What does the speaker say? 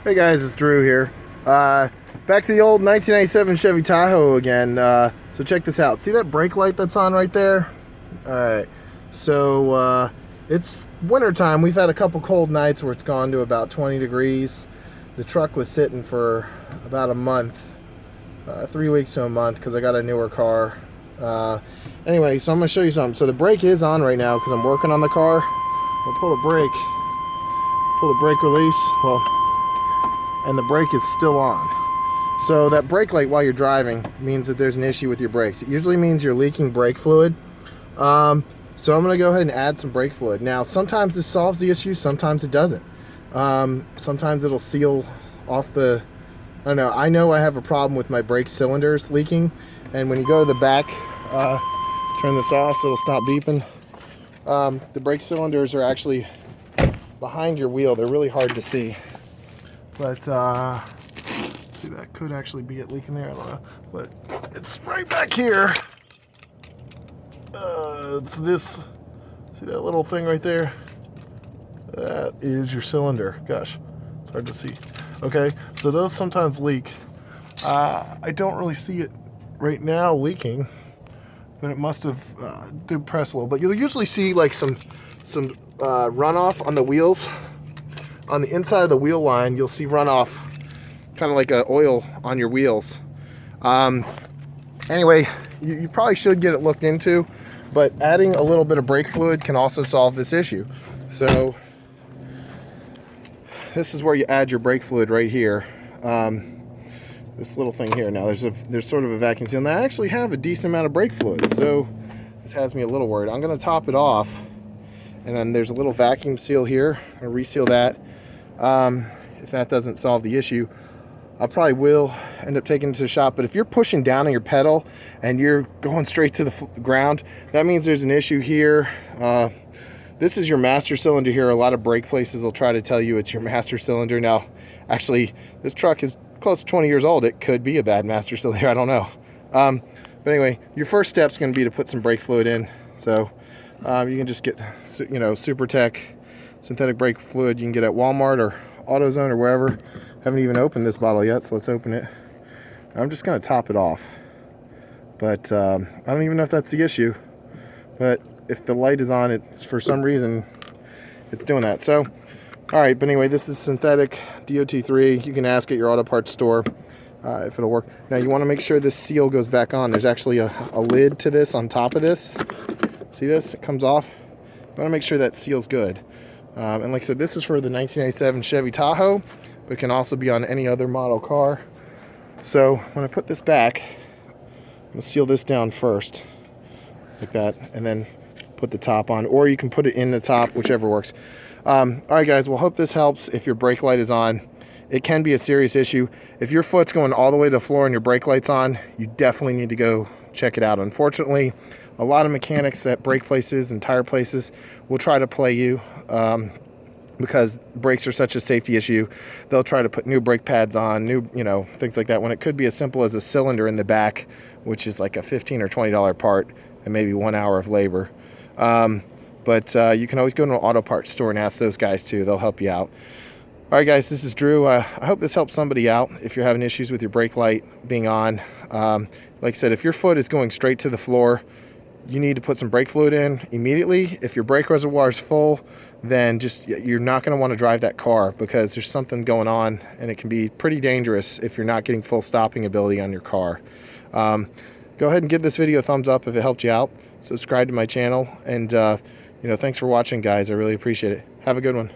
Hey guys, it's Drew here. Back to the old 1997 Chevy Tahoe again. So check this out. See that brake light that's on right there? Alright, so it's winter time. We've had a couple cold nights where it's gone to about 20 degrees. The truck was sitting for about a month, 3 weeks to a month, because I got a newer car. Anyway, so I'm going to show you something. So the brake is on right now because I'm working on the car. I'll pull the brake release. Well, and the brake is still on. So that brake light while you're driving means that there's an issue with your brakes. It usually means you're leaking brake fluid. So I'm going to go ahead and add some brake fluid. Now, sometimes this solves the issue, sometimes it doesn't. Sometimes it'll seal off the... I know I have a problem with my brake cylinders leaking, and when you go to the back, turn this off so it'll stop beeping. The brake cylinders are actually behind your wheel. They're really hard to see. But, see, that could actually be it leaking there, I don't know. But it's right back here. It's this, see that little thing right there? That is your cylinder. Gosh, it's hard to see. Okay, so those sometimes leak. I don't really see it right now leaking, but it must have did press a little. But you'll usually see like some runoff on the wheels. On the inside of the wheel line, you'll see runoff, kind of like oil on your wheels. Anyway, you probably should get it looked into, but adding a little bit of brake fluid can also solve this issue. So this is where you add your brake fluid right here. This little thing here. Now there's sort of a vacuum seal, and I actually have a decent amount of brake fluid, so this has me a little worried. I'm going to top it off, and then there's a little vacuum seal here. I'll reseal that. If that doesn't solve the issue, I probably will end up taking it to the shop. But if you're pushing down on your pedal and you're going straight to the ground, that means there's an issue here. This is your master cylinder here. A lot of brake places will try to tell you it's your master cylinder. Now, actually, this truck is close to 20 years old. It could be a bad master cylinder. I don't know. But anyway, your first step is going to be to put some brake fluid in. So you can just get, SuperTech synthetic brake fluid you can get at Walmart or AutoZone or wherever. Haven't even opened this bottle yet, so let's open it. I'm just going to top it off. But I don't even know if that's the issue. But if the light is on, it's for some reason it's doing that. So, all right. But anyway, this is synthetic DOT3. You can ask at your auto parts store if it'll work. Now you want to make sure this seal goes back on. There's actually a lid to this on top of this. See this? It comes off. You want to make sure that seal's good. And like I said, this is for the 1997 Chevy Tahoe. It can also be on any other model car. So when I put this back, I'm going to seal this down first, like that, and then put the top on. Or you can put it in the top, whichever works. All right, guys, well, hope this helps. If your brake light is on, it can be a serious issue. If your foot's going all the way to the floor and your brake light's on, you definitely need to go check it out. Unfortunately, a lot of mechanics at brake places and tire places will try to play you because brakes are such a safety issue. They'll try to put new brake pads on, things like that, when it could be as simple as a cylinder in the back, which is like a $15 or $20 part and maybe 1 hour of labor. But you can always go to an auto parts store and ask those guys too. They'll help you out. All right, guys, this is Drew. I hope this helps somebody out if you're having issues with your brake light being on. Like I said, if your foot is going straight to the floor, you need to put some brake fluid in immediately. If your brake reservoir is full, then you're not going to want to drive that car because there's something going on, and it can be pretty dangerous if you're not getting full stopping ability on your car. Go ahead and give this video a thumbs up if it helped you out. Subscribe to my channel, and thanks for watching, guys. I really appreciate it. Have a good one.